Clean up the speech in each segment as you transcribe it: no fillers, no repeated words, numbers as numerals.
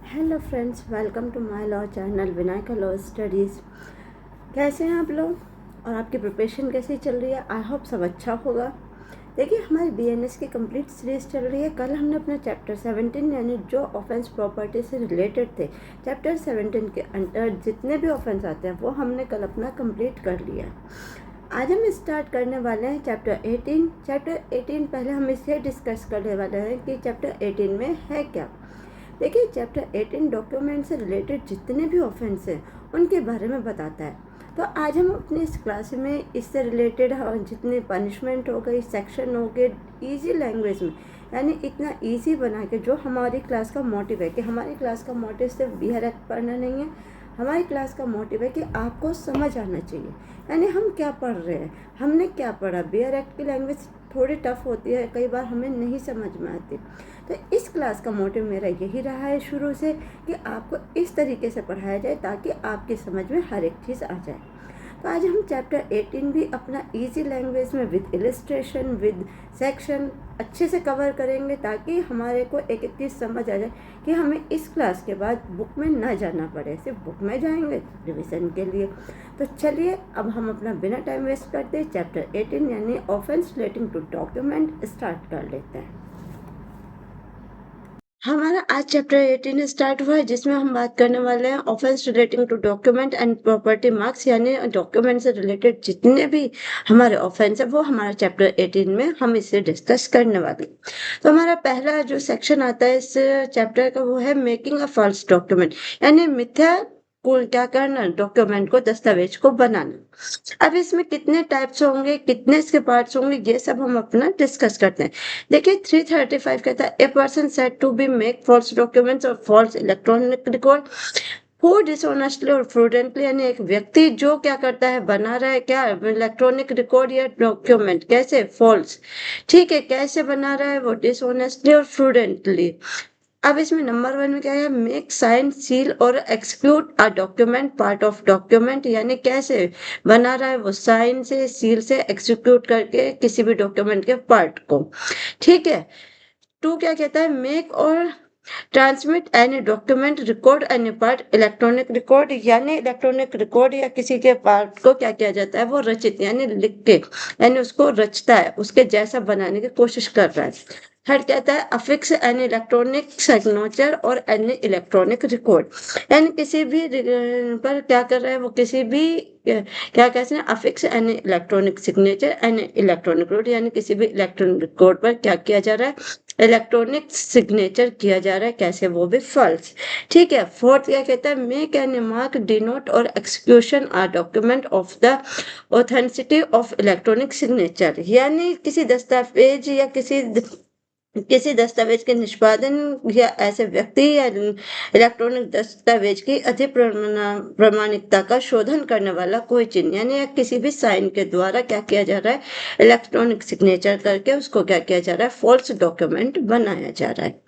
Hello friends, welcome to my law channel Vinayaka law studies. कैसे हैं आप लोग और आपकी प्रिपरेशन कैसी चल रही है? आई होप सब अच्छा होगा। देखिए, हमारी बीएनएस की कंप्लीट सीरीज़ चल रही है। कल हमने अपना चैप्टर 17 यानी जो ऑफेंस प्रॉपर्टी से रिलेटेड थे, चैप्टर 17 के अंडर जितने भी ऑफेंस आते हैं वो हमने कल अपना कंप्लीट कर लिया। आज हम स्टार्ट करने वाले हैं चैप्टर 18। चैप्टर 18 पहले हम इसे डिस्कस करने वाले हैं कि चैप्टर 18 में है क्या। देखिए, चैप्टर 18 डॉक्यूमेंट से रिलेटेड जितने भी ऑफेंस हैं उनके बारे में बताता है। तो आज हम अपनी इस क्लास में इससे रिलेटेड जितने पनिशमेंट हो गई, सेक्शन हो गए, ईजी लैंग्वेज में, यानी इतना ईजी बना के, जो हमारी क्लास का मोटिव है कि हमारी क्लास का मोटिव सिर्फ बीआर एक्ट पढ़ना नहीं है, हमारी क्लास का मोटिव है कि आपको समझ आना चाहिए, यानी हम क्या पढ़ रहे हैं, हमने क्या पढ़ा। बीआर एक्ट की लैंग्वेज थोड़ी टफ होती है, कई बार हमें नहीं समझ में आती। तो इस क्लास का मोटिव मेरा यही रहा है शुरू से कि आपको इस तरीके से पढ़ाया जाए ताकि आपकी समझ में हर एक चीज़ आ जाए। तो आज हम चैप्टर 18 भी अपना इजी लैंग्वेज में विद इलिस्ट्रेशन, विद सेक्शन अच्छे से कवर करेंगे ताकि हमारे को एक एक चीज़ समझ आ जाए कि हमें इस क्लास के बाद बुक में ना जाना पड़े, सिर्फ बुक में जाएंगे रिवीजन के लिए। तो चलिए, अब हम अपना बिना टाइम वेस्ट करते चैप्टर 18 यानी offence relating to document start कर लेते हैं। हमारा आज चैप्टर 18 स्टार्ट हुआ है, जिसमें हम बात करने वाले हैं offence relating to document and property marks, यानी डॉक्यूमेंट से रिलेटेड जितने भी हमारे ऑफेंस है वो हमारा चैप्टर 18 में हम इसे डिस्कस करने वाले हैं। तो हमारा पहला जो सेक्शन आता है इस चैप्टर का वो है मेकिंग अ फॉल्स डॉक्यूमेंट, यानी मिथ्या को क्या करना, डॉक्यूमेंट को, दस्तावेज को बनाना। अब इसमें कितने टाइप्स होंगे, कितने इसके पार्ट्स होंगे, ये सब हम अपना डिस्कस करते हैं। देखिए, 335 कहता है a person said to be make false documents और false electronic record who dishonestly और फ्रूडेंटली, यानी एक व्यक्ति जो क्या करता है, बना रहा है क्या, इलेक्ट्रॉनिक रिकॉर्ड या डॉक्यूमेंट, कैसे, फॉल्स। ठीक है, कैसे बना रहा है वो, डिसऑनेस्टली और फ्रूडेंटली। अब इसमें नंबर 1 में क्या है, मेक, साइन, सील और execute a document part of document, यानी कैसे बना रहा है वो, साइन से, सील से, एक्सिक्यूट करके किसी भी डॉक्यूमेंट के पार्ट को। ठीक है। 2 क्या कहता है, मेक और transmit any document, record any part, electronic record, यानी इलेक्ट्रॉनिक रिकॉर्ड या किसी के पार्ट को क्या किया जाता है, वो रचित, यानी लिख के, यानी उसको रचता है, उसके जैसा बनाने की कोशिश कर रहा है। थर्ड कहता है अफिक्स एन इलेक्ट्रॉनिक सिग्नेचर और एन इलेक्ट्रॉनिक रिकॉर्ड, यानी किसी भी पर क्या कर रहा है वो, किसी भी क्या कहते हैं, affix an electronic signature N electronic record, यानी किसी भी इलेक्ट्रॉनिक रिकॉर्ड पर क्या किया जा रहा है, इलेक्ट्रॉनिक सिग्नेचर किया जा रहा है, कैसे, वो भी फॉल्स। ठीक है। फोर्थ क्या कहता है, मेक एन मार्क डिनोट और execution a document of the authenticity of electronic signature, यानी किसी दस्तावेज या किसी दस्तावेज के निष्पादन या ऐसे व्यक्ति या इलेक्ट्रॉनिक दस्तावेज की अधिक प्रमाणिकता का शोधन करने वाला कोई चिन्ह, यानी किसी भी साइन के द्वारा क्या किया जा रहा है, इलेक्ट्रॉनिक सिग्नेचर करके उसको क्या किया जा रहा है, फॉल्स डॉक्यूमेंट बनाया जा रहा है,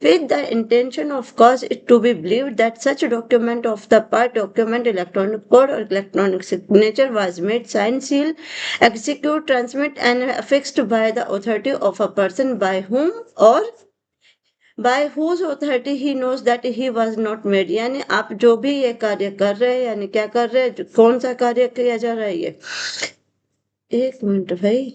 with the intention of cause it to be believed that such document of the part document, electronic code or electronic signature was made, signed, sealed, execute, transmit and affixed by the authority of a person by whom or by whose authority he knows that he was not made, यानी आप जो भी ये कार्य कर रहे हैं, यानी क्या कर रहे हैं, कौन सा कार्य किया जा रहा है, ये एक मिनट भाई,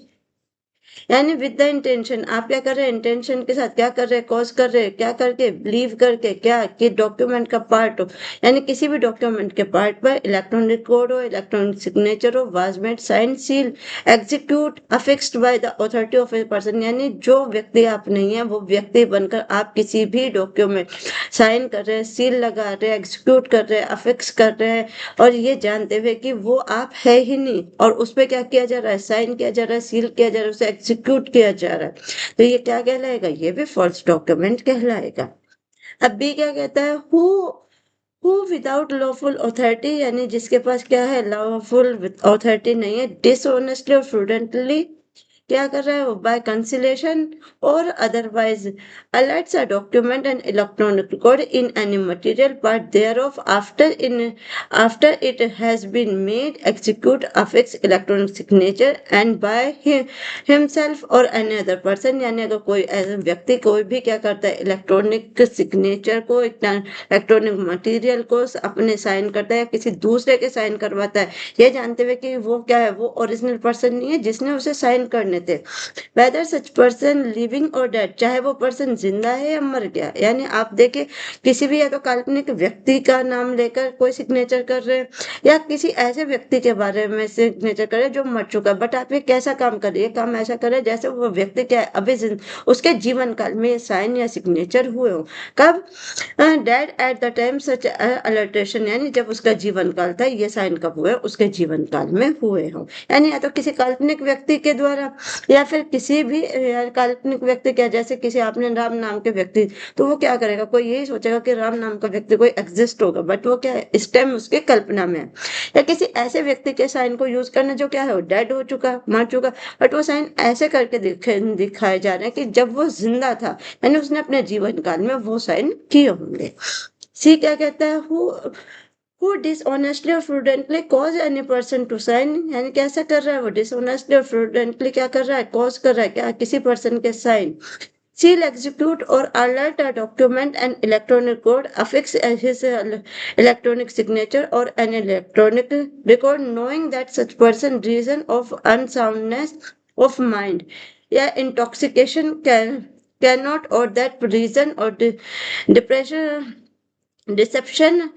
यानी विद द इंटेंशन, आप क्या कर रहे हैं, इंटेंशन के साथ क्या कर रहे हैं, कॉज कर रहे हैं, क्या करके, बिलीव करके, क्या कि डॉक्यूमेंट का पार्ट हो, यानी किसी भी डॉक्यूमेंट के पार्ट पर इलेक्ट्रॉनिक कोड हो, इलेक्ट्रॉनिक सिग्नेचर हो, was made, sign, seal, execute, affixed by the authority of a person, यानी जो व्यक्ति आप नहीं है वो व्यक्ति बनकर आप किसी भी डॉक्यूमेंट साइन कर रहे हैं, सील लगा रहे हैं, एग्जीक्यूट कर रहे हैं, अफिक्स कर रहे हैं, और ये जानते हुए कि वो आप है ही नहीं, और उस पर क्या किया जा रहा है, साइन किया जा रहा है, सील किया जा रहा है, उसे एग्जीक्यूट किया जा रहा है, तो ये क्या कहलाएगा, ये भी फॉल्स डॉक्यूमेंट कहलाएगा। अब बी क्या कहता है, हु विदाउट लॉफुल अथॉरिटी, यानी जिसके पास क्या है, लॉफुल अथॉरिटी नहीं है, डिसऑनेस्टली और फ्रूडेंटली क्या कर रहा है वो, बाय कंसिलेशन और otherwise alerts a document and electronic record in any material part thereof after it has been made execute affix electronic signature and by himself or any other person। यानी अगर कोई ऐसा व्यक्ति कोई भी क्या करता है इलेक्ट्रॉनिक सिग्नेचर को इलेक्ट्रॉनिक मटेरियल को अपने साइन करता है या किसी दूसरे के साइन करवाता है, ये जानते हुए कि वो क्या है, वो ओरिजिनल पर्सन नहीं है जिसने उसे साइन करने थे। वेदर सच पर्सन लिविंग और डेड, चाहे वो पर्सन जिंदा है या मर गया। यानी आप देखिए किसी भी या तो काल्पनिक व्यक्ति का नाम लेकर कोई सिग्नेचर कर रहे हैं या किसी ऐसे व्यक्ति के बारे में सिग्नेचर कर रहे हैं जो मर चुका है, बट आप ये कैसा काम कर रही है, काम ऐसा कर रहे हैं जैसे वो व्यक्ति क्या है अभी उसके जीवन काल में साइन या सिग्नेचर हुए हो। कब, डेड एट द टाइम सच अलर्टेशन, यानी जब उसका जीवन काल था, ये साइन कब हुए, उसके जीवन काल में हुए हो। यानी या तो किसी काल्पनिक व्यक्ति के द्वारा या फिर किसी भी काल्पनिक व्यक्ति क्या, जैसे किसी आपने राम नाम के व्यक्ति, तो वो क्या करेगा, कोई यही सोचेगा कि राम नाम का व्यक्ति कोई एग्जिस्ट होगा, बट वो क्या है इस टाइम उसके कल्पना में है। या किसी ऐसे व्यक्ति के साइन को यूज करना जो क्या है वो डेड हो चुका, मर चुका, बट वो साइन ऐसे करके दिखाए जा रहे हैं कि जब वो जिंदा था, यानी उसने अपने जीवन काल में वो साइन किए होंगे। सी क्या कहता है, who dishonestly or fraudulently cause any person to sign, यानी कैसा कर रहा है वो dishonestly और fraudulently क्या कर रहा है, cause कर रहा है क्या किसी person के sign। She'll execute or alert a document and electronic code affix his electronic signature or an electronic record knowing that such person reason of unsoundness of mind या intoxication cannot or that reason or depression deception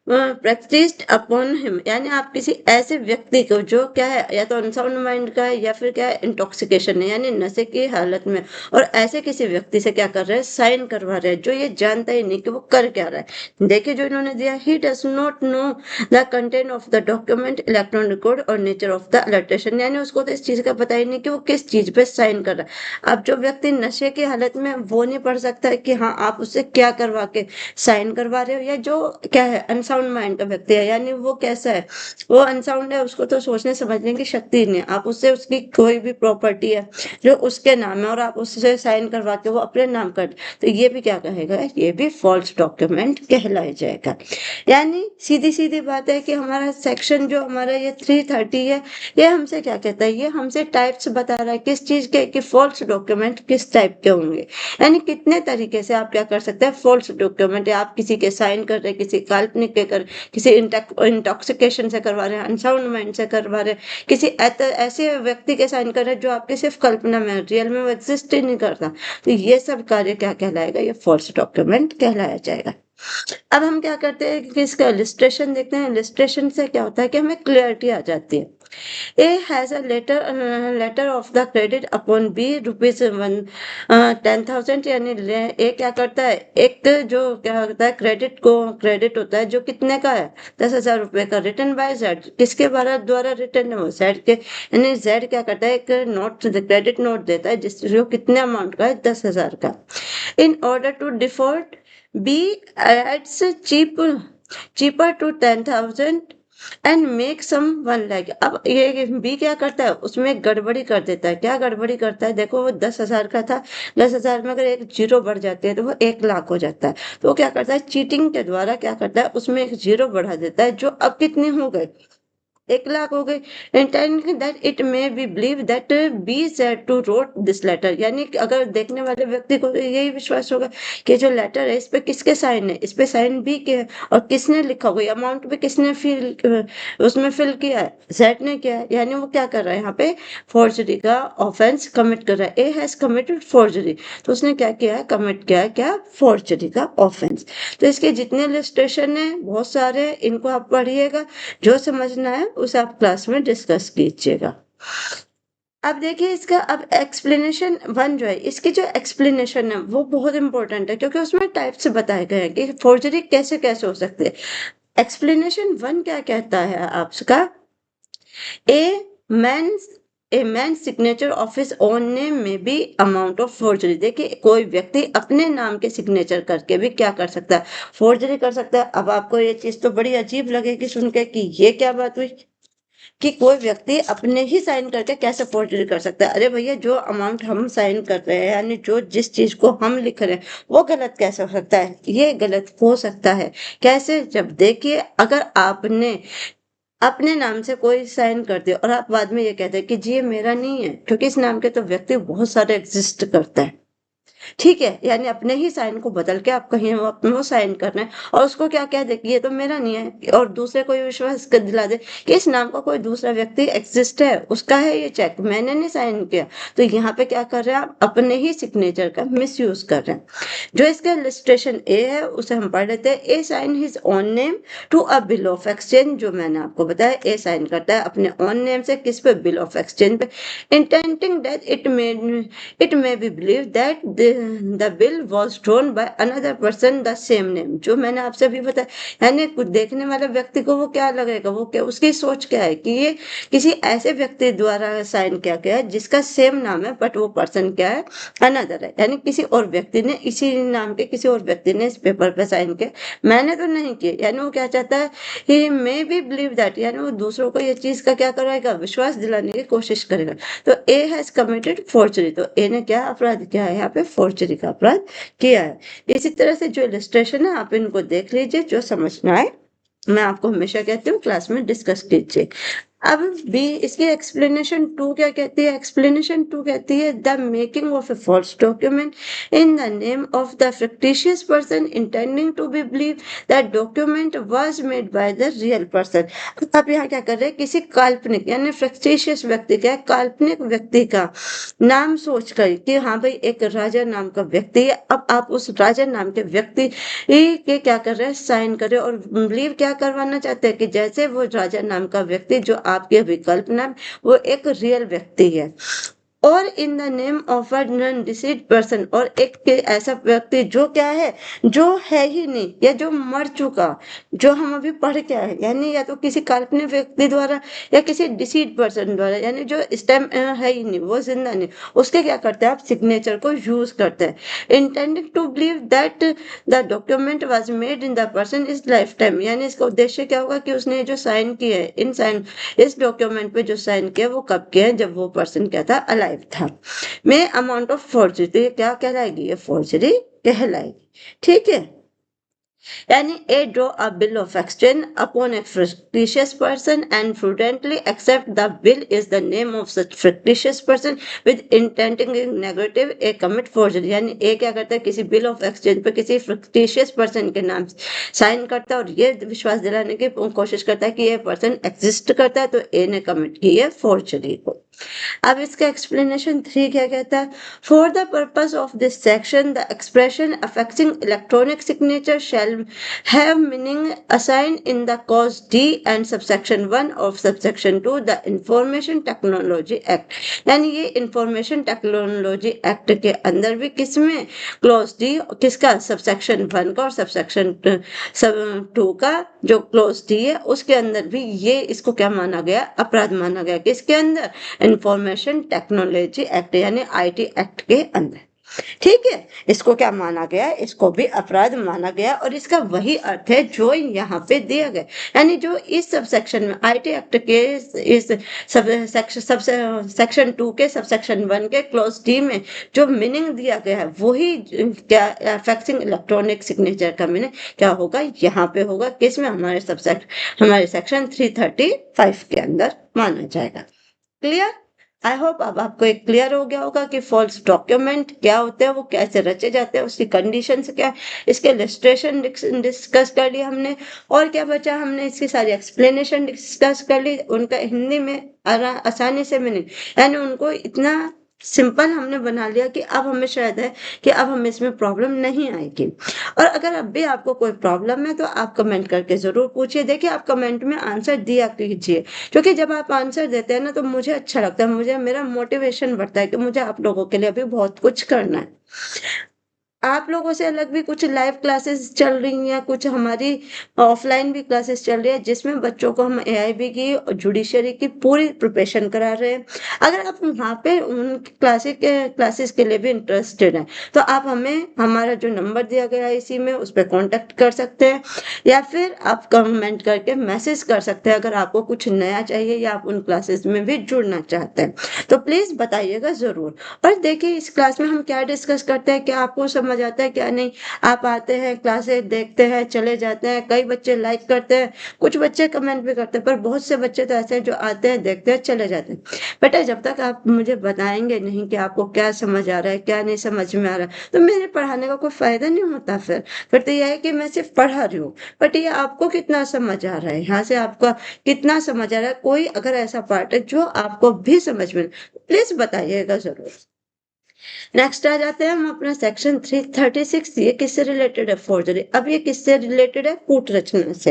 practised upon him, यानी आप किसी ऐसे व्यक्ति को जो क्या है या तो अनसाउंड माइंड का है या फिर क्या है इंटॉक्सिकेशन है, यानी नशे की हालत में, और ऐसे किसी व्यक्ति से क्या कर रहे हैं साइन करवा रहे हैं जो ये जानता ही नहीं कि वो कर क्या रहा है। देखिए जो इन्होंने दिया, he does not know the content of the document electronic code और नेचर ऑफ द अलर्टेशन, यानी उसको तो इस चीज का पता ही नहीं कि वो किस चीज पे साइन कर रहा है। अब जो व्यक्ति नशे की हालत में वो नहीं पढ़ सकता है कि हाँ आप उससे क्या करवा के साइन करवा रहे हो, या जो क्या है अनसाउंड माइंड का व्यक्ति है, यानी वो कैसा है, वो अनसाउंड है, उसको तो सोचने समझने की शक्ति नहीं है, आप उससे उसकी कोई भी प्रॉपर्टी है जो उसके नाम है और आप उससे साइन करवा के वो अपने नाम कर, तो ये भी क्या कहेगा, ये भी फॉल्स डॉक्यूमेंट कहलाया जाएगा। यानी सीधी सीधी बात है कि हमारा सेक्शन जो हमारा ये 330 है, ये हमसे क्या कहता है, ये हमसे टाइप्स बता रहा है किस चीज के, कि फॉल्स डॉक्यूमेंट किस टाइप के होंगे, यानी कितने तरीके से आप क्या कर सकते हैं फॉल्स डॉक्यूमेंट, आप किसी के साइन कर रहे हैं, किसी काल्पनिक के कर, किसी इंटॉक्सिकेशन से करवा रहे हैं, अनसाउंड माइंड से करवा रहे हैं, किसी ऐसे व्यक्ति के साइन कर रहे हैं जो आपके सिर्फ कल्पना में, रियल में वो एग्जिस्ट ही नहीं करता, तो ये सब कार्य क्या कहलाएगा, ये फॉल्स डॉक्यूमेंट कहलाया जाएगा। अब हम क्या करते हैं कि इसका इलिस्ट्रेशन देखते हैं। इलिस्ट्रेशन से क्या होता है कि हमें क्लियरिटी आ जाती है। A has a letter of the credit upon B rupees 10,000, यानी ए क्या करता है, एक जो क्या करता है क्रेडिट होता है जो कितने का है 10,000 रुपए का, रिटर्न बाय जेड, किसके द्वारा रिटर्न है वो जेड के, यानी जेड क्या करता है एक नोट क्रेडिट नोट देता है जिस जो कितने अमाउंट का है 10,000 का। In order to default B adds cheaper to 10,000 and make some 1 lakh. अब ये बी क्या करता है, उसमें गड़बड़ी कर देता है। क्या गड़बड़ी करता है, देखो वो 10,000 का था, 10,000 में अगर एक जीरो बढ़ जाती है तो वो 1 लाख हो जाता है। तो वो क्या करता है, चीटिंग के द्वारा क्या करता है, उसमें एक जीरो बढ़ा देता है, जो अब कितने हो गए 1 लाख हो गई। Intending that it may be believe that be said to wrote this letter, यानी कि अगर देखने वाले व्यक्ति को यही विश्वास होगा कि जो लेटर है इस पे किसके साइन है, इस पे साइन बी के है, और किसने लिखा हुआ, अमाउंट भी किसने उसमें फिल किया है, जेड ने किया है, यानी वो क्या कर रहा है यहाँ पे फोर्जरी का ऑफेंस कमिट कर रहा है। ए हैज कमिटेड फोर्जरी, तो उसने क्या किया है, कमिट किया है क्या, फोर्जरी का ऑफेंस। तो इसके जितने इलिस्ट्रेशन है बहुत सारे, इनको आप पढ़िएगा, जो समझना है उसे आप क्लास में डिस्कस कीजिएगा। अब देखिए इसका अब एक्सप्लेनेशन 1 जो है, इसकी जो एक्सप्लेनेशन है वो बहुत इंपॉर्टेंट है, क्योंकि उसमें टाइप्स बताए गए हैं कि फोर्जरी कैसे कैसे हो सकती है। एक्सप्लेनेशन 1 क्या कहता है आपका, a man signature of his own name में भी अमाउंट ऑफ फोर्जरी। देखिए कोई व्यक्ति अपने नाम के सिग्नेचर करके भी क्या कर सकता है, फोर्जरी कर सकता है। अब आपको ये चीज तो बड़ी अजीब लगेगी सुन के कि ये क्या बात हुई, कि कोई व्यक्ति अपने ही साइन करके कैसे फोर्जरी कर सकता है। अरे भैया, जो अमाउंट हम साइन कर रहे हैं, यानी जो जिस चीज को हम लिख रहे हैं, वो गलत कैसे हो सकता है? ये गलत हो सकता है कैसे? जब देखिए, अगर आपने अपने नाम से कोई साइन कर दिया और आप बाद में ये कहते हैं कि जी ये मेरा नहीं है, क्योंकि इस नाम के तो व्यक्ति बहुत सारे एग्जिस्ट करते हैं, ठीक है? यानी अपने ही साइन को बदल के आप कहीं वो साइन कर रहे हैं और उसको क्या कह दे कि ये तो मेरा नहीं है, और दूसरे को ये विश्वास दिला दे कि इस नाम का कोई दूसरा व्यक्ति एग्जिस्ट है, उसका है ये चेक, मैंने नहीं साइन किया। तो यहाँ पे क्या कर रहे हैं आप? अपने ही सिग्नेचर का मिस यूज कर रहे हैं। जो इसका इलिस्ट्रेशन ए है उसे हम पढ़ लेते हैं। A sign his on name to a bill of exchange. जो मैंने आपको बताया, ए साइन करता है अपने ऑन नेम से किस पे? बिल ऑफ एक्सचेंज पे, इंटेंटिंग that it may be believed that the bill was drawn by another person the same name। जो मैंने आपसे भी बताया, यानी कुछ देखने वाले व्यक्ति को वो क्या लगेगा, वो क्या, उसकी सोच क्या है कि ये किसी ऐसे व्यक्ति द्वारा साइन किया गया है जिसका सेम नाम है, बट वो पर्सन क्या है? अनदर है। यानी किसी और व्यक्ति ने, इसी नाम के किसी और व्यक्ति ने इस पेपर पे साइन किया, मैंने तो नहीं किया। यानी वो क्या चाहता है? ही मे बी बिलीव दैट, यानी वो दूसरों को ये चीज का क्या कराएगा? विश्वास दिलाने की कोशिश करेगा। तो ए हैज कमिटेड फोर्जरी। तो ए ने क्या अपराध किया है? यहाँ पे फोर्जरी का अपराध किया है। इसी तरह से जो इलिस्ट्रेशन है आप इनको देख लीजिए, जो समझ में आए। मैं आपको हमेशा कहती हूँ क्लास में डिस्कस कीजिए। अब बी, इसकी एक्सप्लेनेशन टू क्या कहती है? एक्सप्लेनेशन टू कहती है the making of a false document in the name of the fictitious person intending to be believe that document was made by the real person. अब यहाँ क्या कर रहे हैं? किसी काल्पनिक, यानी फिक्टिशियस व्यक्ति का, काल्पनिक व्यक्ति का नाम सोचकर कि हाँ भाई एक राजा नाम का व्यक्ति है, अब आप उस राजा नाम के व्यक्ति के क्या कर रहे हैं? साइन कर रहे हैं और बिलीव क्या करवाना चाहते हैं कि जैसे वो राजा नाम का व्यक्ति जो आपके विकल्प नाम, वो एक रियल व्यक्ति है। और इन the name of a non decide person, और एक के ऐसा व्यक्ति जो क्या है? जो है ही नहीं, या जो मर चुका, जो हम अभी पढ़ के आए, यानी या तो किसी काल्पनिक व्यक्ति द्वारा या किसी डिसीड पर्सन द्वारा, यानी जो इस टाइम है ही नहीं, वो जिंदा नहीं, उसके क्या करते हैं आप? सिग्नेचर को यूज करते हैं। Intending to believe that the document was made in the person is life time, यानी इसका उद्देश्य क्या होगा कि उसने जो साइन किया है, इन साइन, इस डॉक्यूमेंट पे जो साइन किया वो कब किया है? जब वो पर्सन क्या था? अलाइव था। में अमाउंट ऑफ फोर्जरी, तो ये क्या कहलाएगी? ये फोर्जरी कहलाएगी, ठीक है? यानी a draw a bill of exchange upon a fictitious person and prudently accept the bill is the name of such fictitious person with intending negative a commit forgery। यानी ए क्या करता है? किसी बिल ऑफ एक्सचेंज पे किसी fictitious person के नाम से साइन करता है और ये विश्वास दिलाने की कोशिश करता है कि ये पर्सन एग्जिस्ट करता है, तो ए ने कमिट की है फोर्जरी को। अब इसका एक्सप्लेनेशन थ्री क्या कहता है? For the purpose of this section the expression affecting electronic signature shall have meaning assign in the clause D and subsection 1 of subsection 2 the information technology act. यानी ये इंफॉर्मेशन टेक्नोलॉजी एक्ट के अंदर भी किसमें? Clause D किसका? Subsection 1 का, और subsection 2 का जो क्लॉज डी है उसके अंदर भी ये इसको क्या माना गया? अपराध माना गया। किसके अंदर? इंफॉर्मेशन टेक्नोलॉजी एक्ट यानी आईटी एक्ट के अंदर, ठीक है? इसको क्या माना गया? इसको भी अपराध माना गया, और इसका वही अर्थ है जो यहाँ पे दिया गया। यानी जो इस सब सेक्शन में आईटी एक्ट के इस सेक्शन 2 के सबसेक्शन 1 के क्लॉज डी में जो मीनिंग दिया गया है, वही क्या अफेक्टिंग इलेक्ट्रॉनिक सिग्नेचर का मीनिंग क्या होगा? यहाँ पे होगा। किसमें? हमारे सेक्शन 335 के अंदर माना जाएगा। क्लियर? आई होप अब आपको एक क्लियर हो गया होगा कि फॉल्स डॉक्यूमेंट क्या होते हैं, वो कैसे रचे जाते हैं, उसकी कंडीशंस क्या है, इसके इलस्ट्रेशन डिस्कस कर लिया हमने, और क्या बचा? हमने इसकी सारी एक्सप्लेनेशन डिस्कस कर ली, उनका हिंदी में आसानी से मीनिंग, यानी उनको इतना सिंपल हमने बना लिया कि अब हमें शायद है कि अब हमें इसमें प्रॉब्लम नहीं आएगी। और अगर अब भी आपको कोई प्रॉब्लम है तो आप कमेंट करके जरूर पूछिए। देखिए, आप कमेंट में आंसर दिया कीजिए, क्योंकि जब आप आंसर देते हैं ना तो मुझे अच्छा लगता है, मुझे मेरा मोटिवेशन बढ़ता है कि मुझे आप लोगों के लिए अभी बहुत कुछ करना है। आप लोगों से अलग भी कुछ लाइव क्लासेस चल रही हैं, कुछ हमारी ऑफलाइन भी क्लासेस चल रही है, जिसमें बच्चों को हम एआईबी की और जुडिशरी की पूरी प्रिपरेशन करा रहे हैं। अगर आप वहाँ पे उन क्लासेस के लिए भी इंटरेस्टेड हैं, तो आप हमें हमारा जो नंबर दिया गया है इसी में, उस पर कॉन्टेक्ट कर सकते हैं, या फिर आप कमेंट करके मैसेज कर सकते हैं अगर आपको कुछ नया चाहिए या आप उन क्लासेस में भी जुड़ना चाहते हैं, तो प्लीज़ बताइएगा ज़रूर। और देखिए इस क्लास में हम क्या डिस्कस करते हैं, क्या आपको समझ आता है क्या नहीं। आप आते हैं, क्लासेस देखते हैं, चले जाते हैं, कई बच्चे लाइक करते हैं, कुछ बच्चे कमेंट भी करते हैं, पर बहुत से बच्चे तो ऐसे हैं जो आते हैं, देखते हैं, चले जाते हैं। बेटा जब तक आप मुझे बताएंगे नहीं कि आपको क्या समझ आ रहा है, क्या नहीं समझ में आ रहा है, तो मेरे पढ़ाने का कोई फायदा नहीं होता। फिर तो यह है कि मैं सिर्फ पढ़ा रही हूँ, बट ये आपको कितना समझ आ रहा है, यहाँ से आपका कितना समझ आ रहा है। कोई अगर ऐसा पार्ट है जो आपको भी समझ में, प्लीज बताइएगा जरूर। नेक्स्ट आ जाते हैं हम अपना सेक्शन 336। ये किससे रिलेटेड है? फोर्जरी। अब ये किससे रिलेटेड है? कूट रचना से।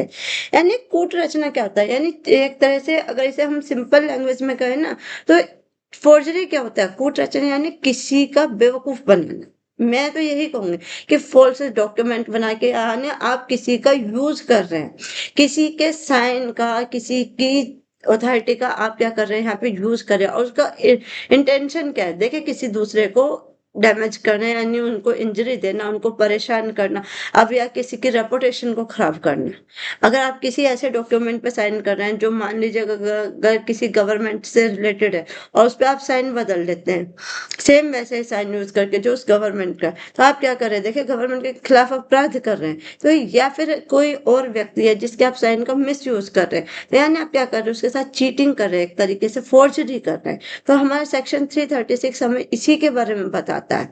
यानी कूट रचना क्या होता है, यानी एक तरह से अगर इसे हम सिंपल लैंग्वेज में कहें ना, तो फोर्जरी क्या होता है? कूट रचना यानी किसी का बेवकूफ बनाना। मैं तो यही कहूंगी कि फॉल्स डॉक्यूमेंट बना के यानी आप किसी का यूज कर रहे हैं, किसी के साइन का, किसी की अथॉरिटी का आप क्या कर रहे हैं यहाँ पे यूज कर रहे हैं, और उसका इंटेंशन क्या है? देखिए किसी दूसरे को डैमेज करना, यानी उनको इंजरी देना, उनको परेशान करना, अब या किसी की रेपुटेशन को खराब करना। अगर आप किसी ऐसे डॉक्यूमेंट पे साइन कर रहे हैं जो मान लीजिए अगर किसी गवर्नमेंट से रिलेटेड है और उस पर आप साइन बदल देते हैं, सेम वैसे ही साइन यूज करके जो उस गवर्नमेंट का, तो आप क्या कर रहे हैं? देखिए गवर्नमेंट के खिलाफ अपराध कर रहे हैं। तो या फिर कोई और व्यक्ति है जिसके आप साइन का मिस यूज कर रहे हैं, तो यानी आप क्या कर रहे हैं? उसके साथ चीटिंग कर रहे हैं, एक तरीके से फोर्जरी कर रहे हैं। तो हमारा सेक्शन 336 हमें इसी के बारे में बताता है।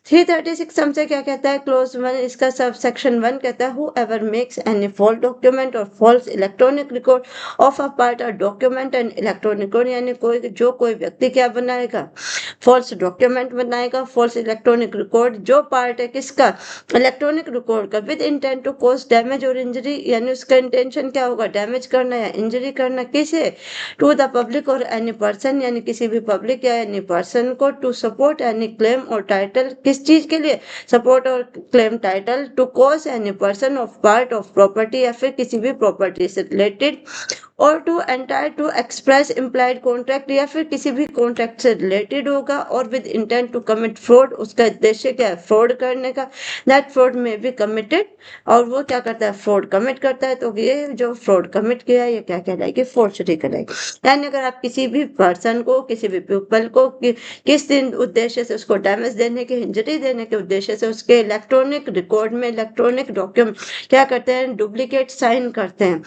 336 हमसे क्या कहता है? क्लोज वन, इसका सब सेक्शन 1 कहता है whoever makes any false document और false electronic record of a part और डॉक्यूमेंट एंड इलेक्ट्रॉनिक रिकॉर्ड, यानी कोई व्यक्ति क्या बनाएगा? फॉल्स डॉक्यूमेंट बनाएगा, फॉल्स इलेक्ट्रॉनिक रिकॉर्ड जो पार्ट है किसका? इलेक्ट्रॉनिक रिकॉर्ड का, with intent to cause damage और इंजरी, यानी उसका इंटेंशन क्या होगा? डैमेज करना या इंजरी करना। किसे? To the public or any person, यानी किसी भी पब्लिक या एनी पर्सन को। To support any claim or title, किस चीज के लिए? Support or claim title. To cause any person of part of property, या फिर किसी भी प्रॉपर्टी से related. Or to entire to express implied contract, या फिर किसी भी कॉन्ट्रैक्ट से रिलेटेड होगा। Or with intent to commit fraud, उसका उद्देश्य क्या है? फ्रॉड करने का। दैट फ्रॉड में बी कमिटेड, और वो क्या करता है? फ्रॉड कमिट करता है। तो ये जो फ्रॉड कमिट किया है ये क्या कहलाएगी? फोर्जरी कहलाएगी। यानी अगर आप किसी भी पर्सन को, किसी भी पीपल को किस दिन उद्देश्य से उसको डैमेज देने के, इंजरी देने के उद्देश्य से उसके इलेक्ट्रॉनिक रिकॉर्ड में, इलेक्ट्रॉनिक डॉक्यूमेंट क्या करते हैं? डुप्लीकेट साइन करते हैं।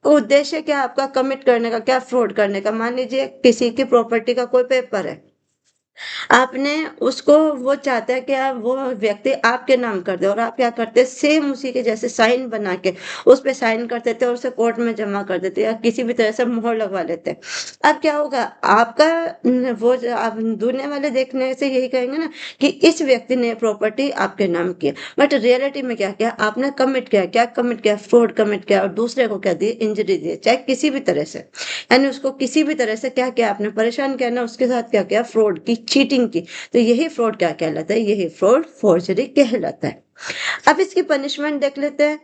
उद्देश्य क्या आपका? कमिट करने का। क्या? फ्रॉड करने का। मान लीजिए किसी की प्रॉपर्टी का कोई पेपर है, आपने उसको, वो चाहता है कि वो व्यक्ति आपके नाम कर दे, और आप क्या करते हैं? सेम उसी के जैसे साइन बना के उस पे साइन कर देते और उसे कोर्ट में जमा कर देते या किसी भी तरह से मोहर लगवा लेते हैं। अब क्या होगा? आपका वो आप दुनिया वाले देखने से यही कहेंगे ना कि इस व्यक्ति ने प्रॉपर्टी आपके नाम की, बट रियलिटी में क्या किया आपने? कमिट किया। क्या कमिट किया? फ्रॉड कमिट किया, और दूसरे को क्या दिए? इंजरी दी, चाहे किसी भी तरह से। यानी उसको किसी भी तरह से क्या किया आपने? परेशान किया ना, उसके साथ क्या किया? फ्रॉड की, चीटिंग की। तो यही फ्रॉड क्या कहलाता है? यही फ्रॉड फोर्जरी कहलाता है। अब इसकी पनिशमेंट देख लेते हैं।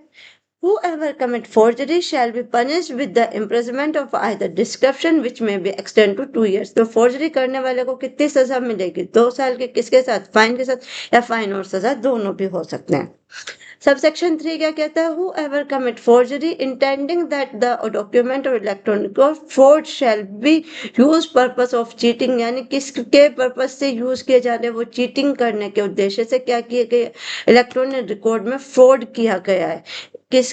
Whoever commit forgery shall be punished with the imprisonment of either description which may be extended to 2 years। तो forgery करने वाले को कितनी सजा मिलेगी? 2 साल के। किसके साथ? फाइन के साथ, या फाइन और सजा दोनों भी हो सकते हैं। सबसेक्शन 3 क्या कहता है? Whoever commit forgery intending that the document or electronic or fraud shall be used purpose of cheating, यानी किसके पर्पज से यूज किए जा रहे हैं? वो चीटिंग करने के उद्देश्य से क्या किए गए? इलेक्ट्रॉनिक रिकॉर्ड में फ्रॉड किया गया है।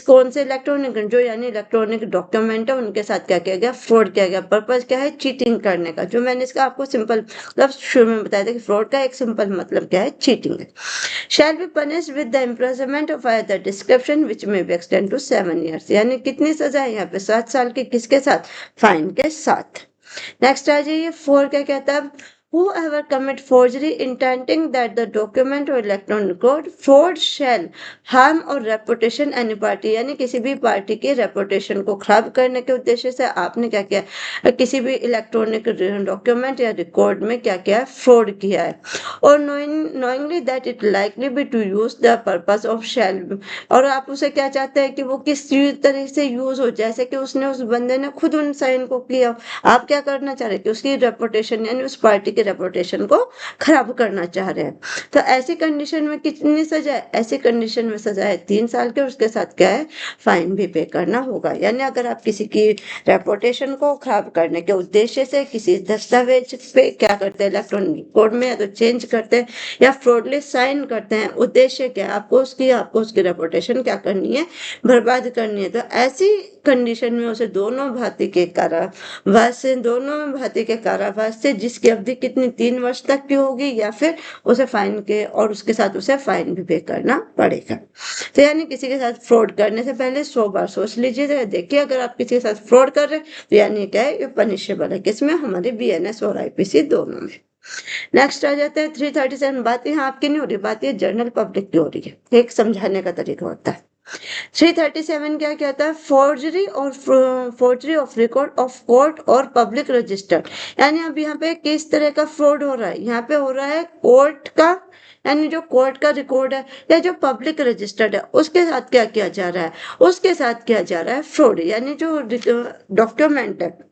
कौन से इलेक्ट्रॉनिक? जो यानी इलेक्ट्रॉनिक डॉक्यूमेंट है उनके साथ क्या किया गया? फ्रॉड किया गया। पर्पज क्या है? चीटिंग करने का। जो मैंने इसका आपको सिंपल मतलब शुरू में बताया था कि फ्रॉड का एक सिंपल मतलब क्या है? चीटिंग है। shall be punished with the imprisonment of either description which may be extended to 7 years। यानी कितनी सजा है यहाँ पे? 7 साल की। किसके साथ? फाइन के साथ। नेक्स्ट आ जाइए 4 क्या कहता है? whoever commit forgery intending that the document or electronic code fraud shall harm or reputation any party, यानी किसी भी पार्टी की रेपुटेशन को खराब करने के उद्देश्य से आपने क्या किया, किसी भी इलेक्ट्रॉनिक डॉक्यूमेंट या रिकॉर्ड में क्या किया है, फ्रॉड किया है, और knowingly that it likely be to use the purpose of shall, और आप उसे क्या चाहते हैं कि वो किस तरह से यूज हो, जैसे कि उसने उस बंदे ने खुद उन साइन को किया, आप क्या करना चाह रहे हैं कि उसकी रेपुटेशन यानी उस पार्टी की रेपुटेशन को खराब करना चाह रहे हैं। तो ऐसी कंडीशन में कितनी सजा है, ऐसी कंडीशन में सजा है 3 साल की, उसके साथ क्या है, फाइन भी पे करना होगा। यानी अगर आप किसी की रेपुटेशन को खराब करने के उद्देश्य से किसी दस्तावेज पे क्या करते हैं, इलेक्ट्रॉनिक कोड में या तो चेंज करते हैं या फ्रॉडली साइन करते हैं, उद्देश्य क्या है, आपको उसकी रेपुटेशन क्या करनी है, बर्बाद करनी है। तो ऐसी कंडीशन में उसे दोनों भांति के कारावास से जिसकी अवधि कितनी 3 वर्ष तक की होगी, या फिर उसे फाइन के और उसके साथ उसे फाइन भी पे करना पड़ेगा। तो यानी किसी के साथ फ्रॉड करने से पहले 100 बार सोच लीजिए। देखिए अगर आप किसी के साथ फ्रॉड कर रहे हैं तो यानी क्या है, ये पनिशेबल है, किसमें, हमारे BNS और IPC दोनों में। नेक्स्ट आ जाता है 337। बात यहाँ आपकी नहीं हो रही, बात ये जनरल पब्लिक की हो रही है, एक समझाने का तरीका होता है। 337 क्या कहता है, forgery of record of court और पब्लिक रजिस्टर, यानी अब यहाँ पे किस तरह का फ्रॉड हो रहा है, यहाँ पे हो रहा है कोर्ट का, यानी जो कोर्ट का रिकॉर्ड है या जो पब्लिक रजिस्टर्ड है उसके साथ क्या किया जा रहा है, उसके साथ किया जा रहा है फ्रॉड, यानी जो डॉक्यूमेंट है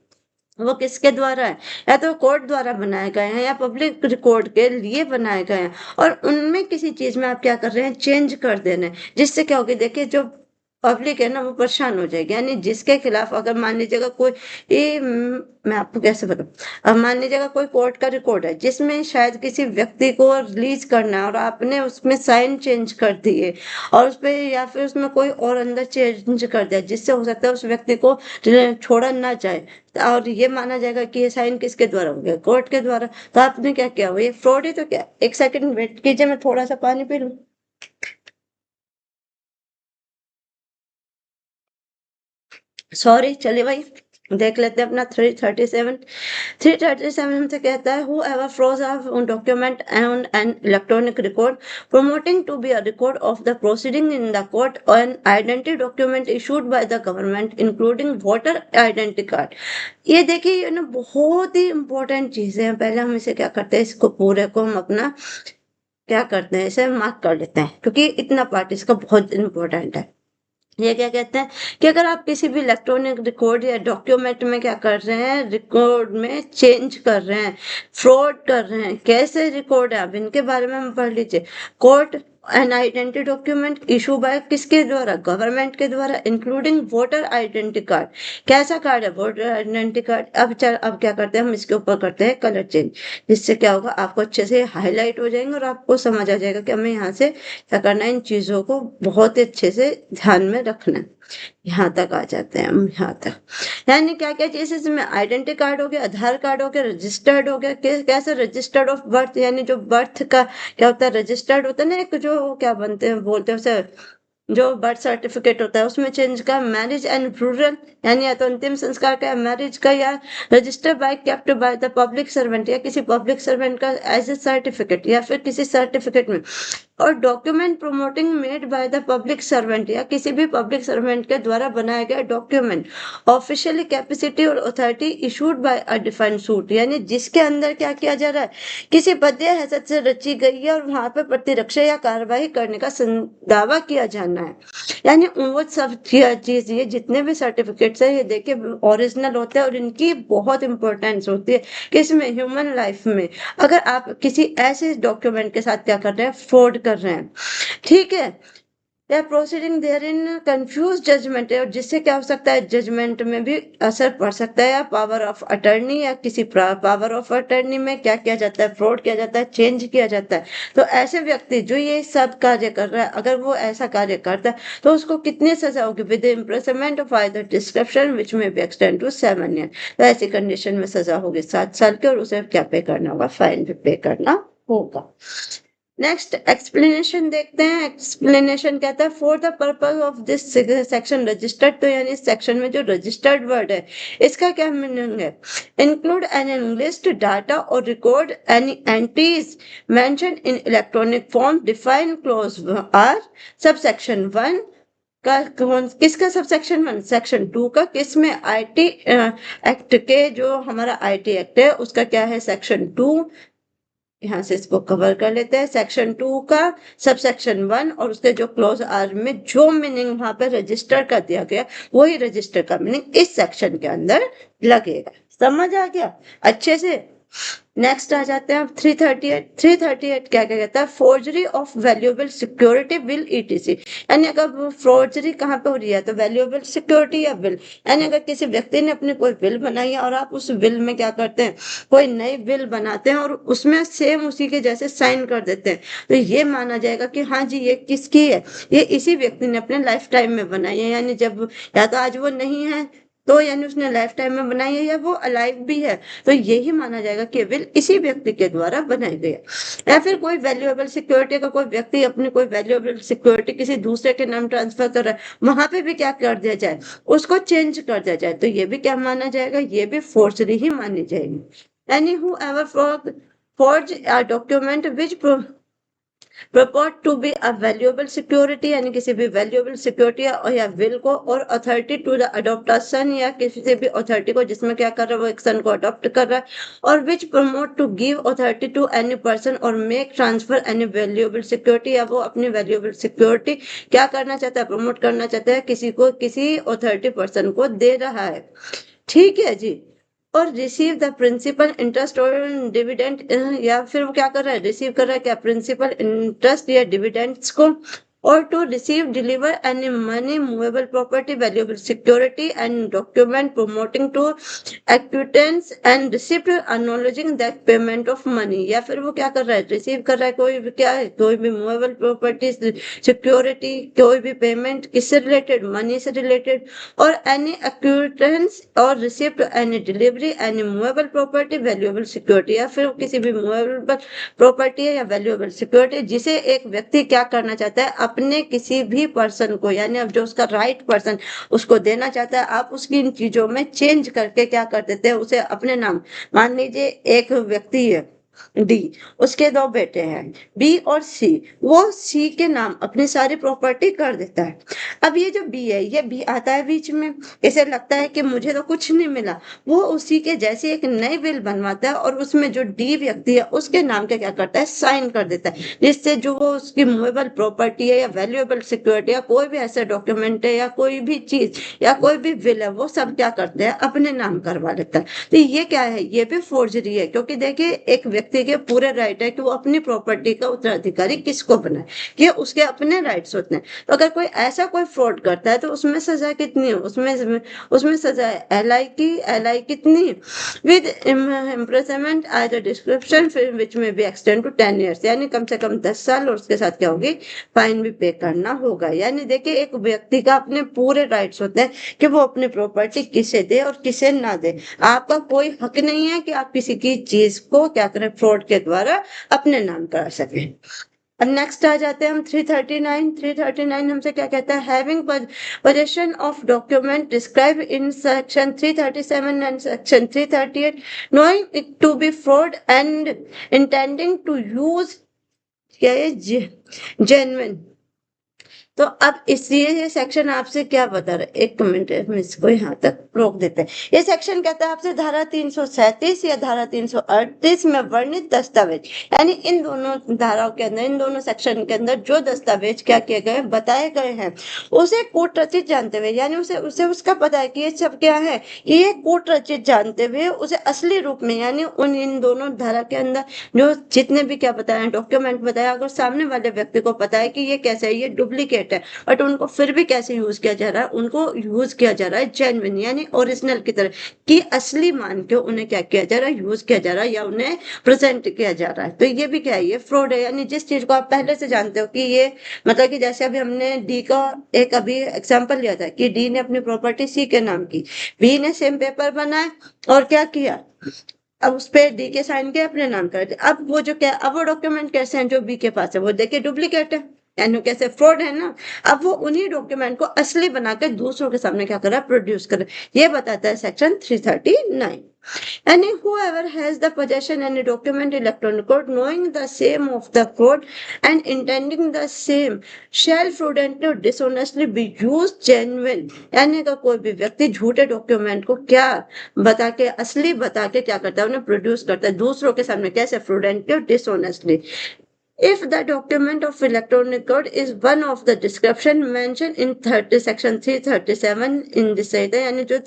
वो किसके द्वारा है, या तो कोर्ट द्वारा बनाए गए हैं या पब्लिक रिकॉर्ड के लिए बनाए गए हैं, और उनमें किसी चीज में आप क्या कर रहे हैं, चेंज कर दे रहे हैं, जिससे क्या होगी, देखिए जो पब्लिक है ना वो परेशान हो जाएगी। यानी जिसके खिलाफ अगर मान लीजिएगा कोई मैं आपको कैसे बताऊं, अब मान लीजिएगा कोई कोर्ट का रिकॉर्ड है जिसमें शायद किसी व्यक्ति को रिलीज करना है और आपने उसमें साइन चेंज कर दिए और उस पे या फिर उसमें कोई और अंदर चेंज कर दिया, जिससे हो सकता है उस व्यक्ति को छोड़ा ना जाए, और ये माना जाएगा कि ये साइन किसके द्वारा हो गया, कोर्ट के द्वारा। तो आपने क्या किया, वो ये फ्रॉड ही तो क्या। एक सेकंड वेट कीजिए, मैं थोड़ा सा पानी पी लूं। सॉरी, चलिए भाई देख लेते हैं अपना 337। 337 हमसे कहता है whoever froze document and an electronic record promoting to be a record of the proceeding in the court on identity document issued by the government including voter identity card। ये देखिए ये ना बहुत ही इंपॉर्टेंट चीजें हैं। पहले हम इसे क्या करते हैं, इसको पूरे को हम अपना क्या करते हैं, इसे मार्क कर लेते हैं क्योंकि इतना पार्ट इसका बहुत इंपॉर्टेंट है। ये क्या कहते हैं कि अगर आप किसी भी इलेक्ट्रॉनिक रिकॉर्ड या डॉक्यूमेंट में क्या कर रहे हैं, रिकॉर्ड में चेंज कर रहे हैं, फ्रॉड कर रहे हैं, कैसे रिकॉर्ड है, अब इनके बारे में हम पढ़ लीजिए। Court an identity document issue bye किसके द्वारा, गवर्नमेंट के द्वारा, इंक्लूडिंग वोटर आइडेंटिटी कार्ड। कैसा कार्ड है, वोटर आइडेंटिटी कार्ड। अब क्या करते हैं, हम इसके ऊपर करते हैं कलर चेंज, जिससे क्या होगा, आपको अच्छे से हाईलाइट हो जाएंगे और आपको समझ आ जाएगा कि हमें यहाँ से क्या करना है, इन चीजों को बहुत ही अच्छे से ध्यान में रखना है। यहाँ तक आ जाते हैं हम, यहाँ तक यानी क्या क्या चीज इसमें, आइडेंटिटी कार्ड हो गया, आधार कार्ड हो गया, रजिस्टर्ड हो गया, कैसे रजिस्टर्ड ऑफ बर्थ, यानी जो बर्थ का क्या होता है, रजिस्टर्ड होता है ना, एक जो क्या बनते हैं बोलते हैं उसे, जो बर्थ सर्टिफिकेट होता है उसमें चेंज का, मैरिज एंड रूरल, यानी या तो अंतिम संस्कार का, मैरिज का, या register by kept by the public servant, या किसी पब्लिक सर्वेंट का एज ए सर्टिफिकेट, या फिर किसी सर्टिफिकेट में, और document promoting made by the public servant, या किसी भी पब्लिक सर्वेंट के द्वारा बनाया गया document, officially capacity or authority issued by a defined suit, यानी जिसके अंदर क्या किया जा रहा है, किसी पद या हैसियत से रची गई है और वहां पर प्रतिरक्षा या कार्रवाई करने का दावा किया जाना है। यानी वो सब चीज, ये जितने भी सर्टिफिकेट्स है ये देखिए ओरिजिनल होते हैं और इनकी बहुत इंपॉर्टेंस होती है किसमें, ह्यूमन लाइफ में। अगर आप किसी ऐसे डॉक्यूमेंट के साथ क्या कर रहे हैं, फ्रॉड कर रहे हैं, ठीक है, या proceeding there in confuse judgment है, और जिससे क्या हो सकता है, जजमेंट में भी असर पड़ सकता है, या पावर ऑफ अटर्नी, या किसी पावर ऑफ अटर्नी में क्या किया जाता है, फ्रॉड किया जाता है, चेंज किया जाता है। तो ऐसे व्यक्ति जो ये सब कार्य कर रहा है, अगर वो ऐसा कार्य करता है तो उसको कितनी सजा होगी, with imprisonment of either description which may be extend to 7 year. तो ऐसी कंडीशन में सजा होगी 7 साल की, और उसे क्या पे करना होगा, फाइन भी पे करना होगा। नेक्स्ट एक्सप्लेनेशन देखते हैं। एक्सप्लेनेशन कहता है for the purpose of this section registered, तो यानी इस सेक्शन में जो रजिस्टर्ड वर्ड है इसका क्या मीनिंग है? Include an list data or record any entries mention in electronic form define clause R sub section 1 का किसका सब सेक्शन 1 सेक्शन 2 का किसमें आईटी एक्ट के जो हमारा आईटी एक्ट है उसका क्या है सेक्शन 2। यहाँ से इसको कवर कर लेते हैं। सेक्शन 2 का सब सेक्शन 1 और उसके जो क्लोज आर में जो मीनिंग वहां पे रजिस्टर कर दिया गया वही रजिस्टर का मीनिंग इस सेक्शन के अंदर लगेगा। समझ आ गया अच्छे से? नेक्स्ट आ जाते हैं 338। 338 क्या क्या कहता है? Forgery of valuable security will etc, यानी अगर फोर्जरी कहाँ पे हो रही है तो वैल्यूएबल सिक्योरिटी या विल, यानी अगर किसी व्यक्ति ने अपनी कोई विल बनाई है और आप उस विल में क्या करते हैं कोई नई विल बनाते हैं और उसमें सेम उसी के जैसे साइन कर देते हैं तो ये माना जाएगा कि हाँ जी ये किसकी है, ये इसी व्यक्ति ने अपने लाइफ टाइम में बनाई है, यानी जब या तो आज वो नहीं है तो यानी उसने लाइफ टाइम में बनाई है या वो अलाइव भी है तो यही माना जाएगा कि विल इसी व्यक्ति के द्वारा बनाई गई है। या फिर कोई वैल्यूएबल सिक्योरिटी का कोई व्यक्ति अपनी कोई वैल्यूएबल सिक्योरिटी किसी दूसरे के नाम ट्रांसफर कर रहा है वहां पे भी क्या कर दिया जाए उसको चेंज कर दिया जाए तो ये भी क्या माना जाएगा, ये भी फोर्जरी ही मानी जाएगी। Any who ever forge a document which purport to be a valuable security, यानी किसी भी valuable security या will को और authority to the adoption या किसी भी authority को जिसमें क्या कर रहा है वो एक son को adopt कर रहा है और which promote to give authority to any person और make transfer any valuable security, या वो अपनी valuable security क्या करना चाहता है प्रमोट करना चाहता है किसी को किसी authority person को दे रहा है। ठीक है जी। और रिसीव द प्रिंसिपल इंटरेस्ट और डिविडेंड, या फिर वो क्या कर रहा है रिसीव कर रहा है क्या प्रिंसिपल इंटरेस्ट या डिविडेंड्स को, और to receive deliver any money movable property valuable security and document promoting to acquittance and receipt acknowledging that payment of money, या फिर वो क्या कर रहा है रिसीव कर रहा है कोई भी क्या है कोई भी मूवेबल प्रॉपर्टी सिक्योरिटी कोई भी पेमेंट किससे रिलेटेड मनी से रिलेटेड, और एनी एक्विटेंस और receipt any delivery any movable property valuable security, या फिर किसी भी मूवेबल प्रॉपर्टी है या वैल्यूएबल सिक्योरिटी जिसे एक व्यक्ति क्या करना चाहता है अपने किसी भी पर्सन को, यानी अब जो उसका राइट पर्सन उसको देना चाहता है आप उसकी इन चीजों में चेंज करके क्या कर देते हैं उसे अपने नाम। मान लीजिए एक व्यक्ति है डी, उसके दो बेटे हैं बी और सी, वो सी के नाम अपनी सारी प्रॉपर्टी कर देता है। अब ये जो बी है ये बी आता है बीच में, इसे लगता है कि मुझे तो कुछ नहीं मिला, वो उसी के जैसे एक नई विल बनवाता है और उसमें जो डी व्यक्ति है उसके नाम के क्या करता है साइन कर देता है, जिससे जो वो उसकी मूवेबल प्रॉपर्टी है या वैल्यूएबल सिक्योरिटी या कोई भी ऐसा डॉक्यूमेंट है या कोई भी चीज या कोई भी विल है वो सब क्या करते हैं अपने नाम करवा लेता है। तो ये क्या है ये भी फोर्जरी है, क्योंकि देखिए एक व्यक्ति के पूरे राइट है कि वो अपनी प्रॉपर्टी का उत्तराधिकारी किसको बनाए, कि उसके अपने राइट्स होते हैं। तो अगर कोई ऐसा कोई फ्रॉड करता है तो उसमें सजा कितनी है, उसमें सजा है एल आई कितनी with imprisonment as a description which may be extend to 10 years, यानी कम से कम 10 साल और उसके साथ क्या होगी फाइन भी पे करना होगा। यानी देखिए एक व्यक्ति का अपने पूरे राइट्स होते हैं कि वो अपनी प्रॉपर्टी किसे दे और किसे ना दे, आपका कोई हक नहीं है कि आप किसी की चीज को क्या करें फ्रॉड के द्वारा अपने नाम करा सकें। अब नेक्स्ट आ जाते हैं हम 339। 339 हमसे क्या कहता है having possession of document described in section 337 and section 338 knowing it to be fraud and intending to use क्या है genuine। तो अब इसलिए ये सेक्शन आपसे क्या बता रहा है, एक मिनट हम इसको यहाँ तक रोक देते हैं। ये सेक्शन कहता है आपसे धारा 337 या धारा 338 में वर्णित दस्तावेज, यानी इन दोनों धाराओं के अंदर इन दोनों सेक्शन के अंदर जो दस्तावेज क्या किए गए बताए गए हैं उसे कूट रचित जानते हुए, यानी उसे उसका पता है कि ये सब क्या है ये कूट रचित जानते हुए उसे असली रूप में, यानी उन इन दोनों धारा के अंदर जो जितने भी क्या बताया डॉक्यूमेंट बताया अगर सामने वाले व्यक्ति को पता है कि ये कैसे है ये डुप्लीकेट है बट उनको फिर भी कैसे यूज किया जा रहा है उनको यूज किया जा रहा है जेन्युइन यानी ओरिजिनल की तरह कि असली मान के उन्हें क्या किया जा रहा है यूज किया जा रहा है या उन्हें प्रेजेंट किया जा रहा है। तो ये भी क्या है ये फ्रॉड है, यानी जिस चीज को आप पहले से जानते हो कि ये मतलब कि जैसे अभी हमने डी का एक अभी एग्जाम्पल लिया था कि डी ने अपनी प्रॉपर्टी सी के नाम की, बी ने सेम पेपर बनाए और क्या किया अब उस पे डी के साइन के अपने नाम कर दिया। अब वो डॉक्यूमेंट कैसे हैं जो बी के पास है, वो देखिए डुप्लीकेट है, यानी कैसे फ्रॉड है ना। अब वो उन्हीं डॉक्यूमेंट को असली बनाकर दूसरों के सामने क्या कर रहा है, प्रोड्यूस कर रहा है। ये बताता है section 339। And whoever has the possession and document electronic code, knowing the same of the code and intending the same, shall fraudulently or dishonestly be used genuine। यानी कि कोई भी व्यक्ति झूठे डॉक्यूमेंट को क्या बता के, असली बता के क्या करता है, उन्हें प्रोड्यूस करता है दूसरों के सामने, कैसे, फ्रूडेंटली और dishonestly. If the document of electronic code is one of the description mentioned in section 337 in this यानी जो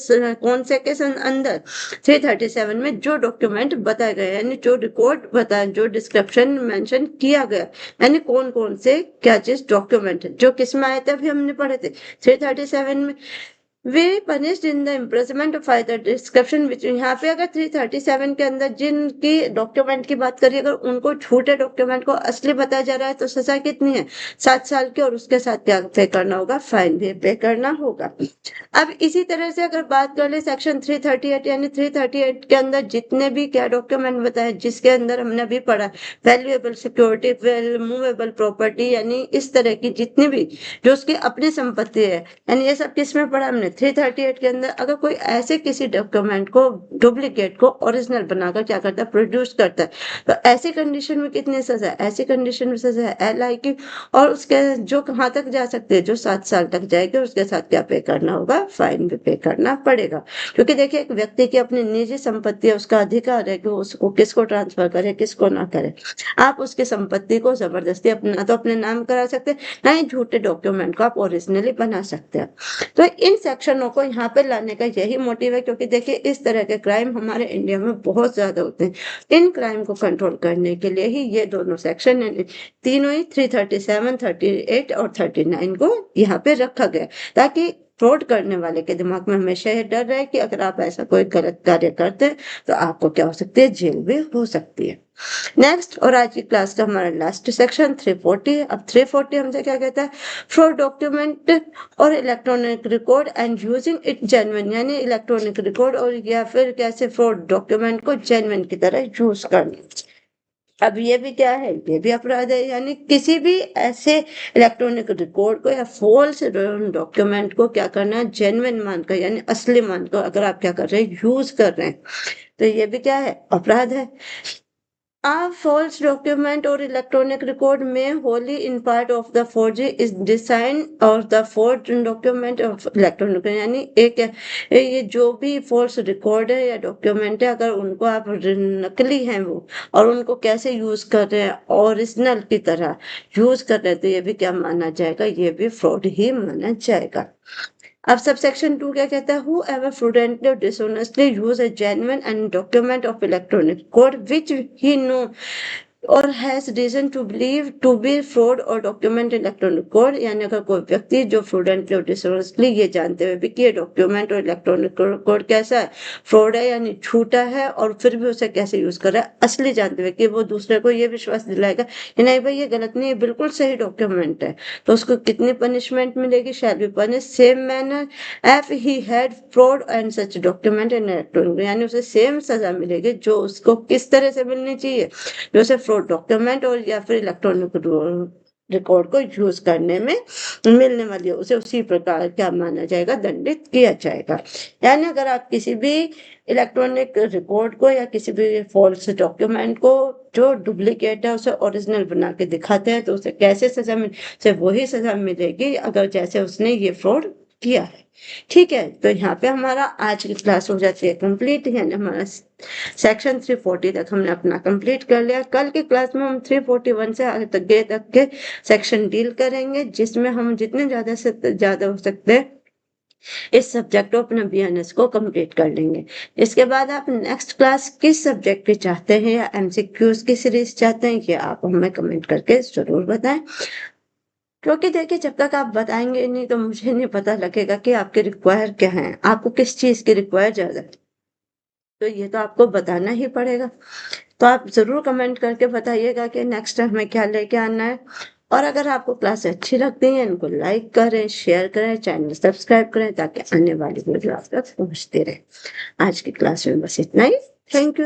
कौन से के अंदर 337 में जो डॉक्यूमेंट बताए गए, यानी जो रिकॉर्ड बताया, जो डिस्क्रिप्शन मेंशन किया गया, यानी कौन कौन से क्या चीज डॉक्यूमेंट है, जो किस में आए थे अभी हमने पढ़े थे 337 में। वे punished in the imprisonment of either description which, यहाँ पे अगर 337 के अंदर जिनकी डॉक्यूमेंट की बात करिए, अगर उनको झूठे डॉक्यूमेंट को असली बताया जा रहा है तो सजा कितनी है, 7 साल की, और उसके साथ क्या पे करना होगा, फाइन भी पे करना होगा। अब इसी तरह से अगर बात कर ले सेक्शन 338, यानी 338 के अंदर जितने भी क्या डॉक्यूमेंट बताए, जिसके अंदर हमने अभी पढ़ा वैल्यूएबल सिक्योरिटी, मूवेबल प्रॉपर्टी, यानी इस तरह की जितनी भी जो उसकी अपनी संपत्ति है, यानी ये सब किसमें पढ़ा हमने 338 के अंदर। अगर कोई ऐसे किसी डॉक्यूमेंट को, डुप्लीकेट को ओरिजिनल बनाकर क्या करता है, प्रोड्यूस करता है, तो ऐसी कंडीशन में कितनी सजा है, ऐसी कंडीशन में सजा है LI की, और उसके जो कहाँ तक जा सकते हैं, जो 7 साल तक जाएगी, उसके साथ क्या पे करना होगा, फाइन भी पे करना पड़ेगा। क्योंकि देखिए एक व्यक्ति की अपनी निजी संपत्ति है, उसका अधिकार है कि उसको किसको ट्रांसफर करे, किसको ना करे। आप उसकी संपत्ति को जबरदस्ती अपना तो अपने नाम करा सकते हैं, ना ही झूठे डॉक्यूमेंट को आप ओरिजिनली बना सकते हैं। तो इन सेक्शनों को यहाँ पे लाने का यही मोटिव है, क्योंकि देखिए इस तरह के क्राइम हमारे इंडिया में बहुत ज्यादा होते हैं। इन क्राइम को कंट्रोल करने के लिए ही ये दोनों सेक्शन, तीनों ही 337, 38 और 39 को यहाँ पे रखा गया, ताकि फ्रॉड करने वाले के दिमाग में हमेशा ये डर रहे कि अगर आप ऐसा कोई गलत कार्य करते हैं तो आपको क्या हो सकती है, जेल भी हो सकती है। नेक्स्ट, और आज की क्लास का हमारा लास्ट सेक्शन 340। अब 340 हमसे क्या कहता है, फ्रॉड डॉक्यूमेंट और electronic record and using it genuine, यानी इलेक्ट्रॉनिक रिकॉर्ड और या फिर कैसे फ्रॉड डॉक्यूमेंट को जेन्युइन की तरह यूज करना। अब ये भी क्या है, ये भी अपराध है, यानी किसी भी ऐसे इलेक्ट्रॉनिक रिकॉर्ड को या फॉल्स डॉक्यूमेंट को क्या करना है, जेन्युइन मानकर, यानी असली मानकर अगर आप क्या कर रहे हैं, यूज कर रहे हैं, तो ये भी क्या है, अपराध है। A false document or electronic record may wholly in part of the forgery is designed or the forged document of electronic, यानी एक ये जो भी false record है या document है, अगर उनको आप नकली हैं वो, और उनको कैसे यूज कर रहे हैं, ओरिजिनल की तरह यूज कर रहे हैं, तो ये भी क्या माना जाएगा, ये भी फ्रॉड ही माना जाएगा। अब सबसेक्शन 2 क्या कहता है, whoever fraudulently or dishonestly use a genuine and document of electronic code which he know or has reason to believe to be fraud or document electronic code, यानी अगर कोई व्यक्ति जो फ्रूडेंटली और डिसऑनेस्टली ये जानते हुए भी कि ये डॉक्यूमेंट और इलेक्ट्रॉनिक कोड कैसा है, फ्रॉड है यानी झूठा है, और फिर भी उसे कैसे यूज कर रहा है, असली जानते हुए कि वो दूसरे को ये विश्वास दिलाएगा कि नहीं भाई ये गलत नहीं है, बिल्कुल सही डॉक्यूमेंट है, तो उसको कितनी पनिशमेंट मिलेगी, shall be punish same manner F he had fraud and such document in electronic, यानी उसे सेम सजा मिलेगी जो उसको किस तरह से मिलनी चाहिए, जो उसे डॉक्यूमेंट और या फिर इलेक्ट्रॉनिक रिकॉर्ड को यूज करने में मिलने वाली है, उसे उसी प्रकार क्या माना जाएगा, दंडित किया जाएगा। यानी अगर आप किसी भी इलेक्ट्रॉनिक रिकॉर्ड को या किसी भी फॉल्स डॉक्यूमेंट को जो डुप्लीकेट है उसे ओरिजिनल बना के दिखाते हैं, तो उसे कैसे सजा उसे वही सजा मिलेगी अगर जैसे उसने ये फ्रॉड किया है। ठीक है, तो यहाँ पे हमारा आज की क्लास हो जाती है कंप्लीट, यानी हमारा सेक्शन 340 तक हमने अपना कंप्लीट कर लिया। कल की क्लास में हम 341 से आगे तक के सेक्शन डील करेंगे, जिसमें हम जितने ज्यादा से ज्यादा हो सकते हैं इस सब्जेक्ट को अपना BNS को कंप्लीट कर लेंगे। इसके बाद आप नेक्स्ट क्लास किस सब्जेक्ट की चाहते हैं या MCQs की सीरीज चाहते हैं, ये आप हमें कमेंट करके जरूर बताएं, क्योंकि देखिए जब तक आप बताएंगे नहीं तो मुझे नहीं पता लगेगा कि आपके रिक्वायर क्या है, आपको किस चीज की रिक्वायर ज्यादा है, तो ये तो आपको बताना ही पड़ेगा। तो आप जरूर कमेंट करके बताइएगा कि नेक्स्ट टाइम हमें क्या लेके आना है, और अगर आपको क्लास अच्छी लगती है इनको लाइक करें, शेयर करें, चैनल सब्सक्राइब करें, ताकि आने वाली वीडियो आप तक पहुंचती रहे। आज की क्लास में बस इतना ही। Thank you.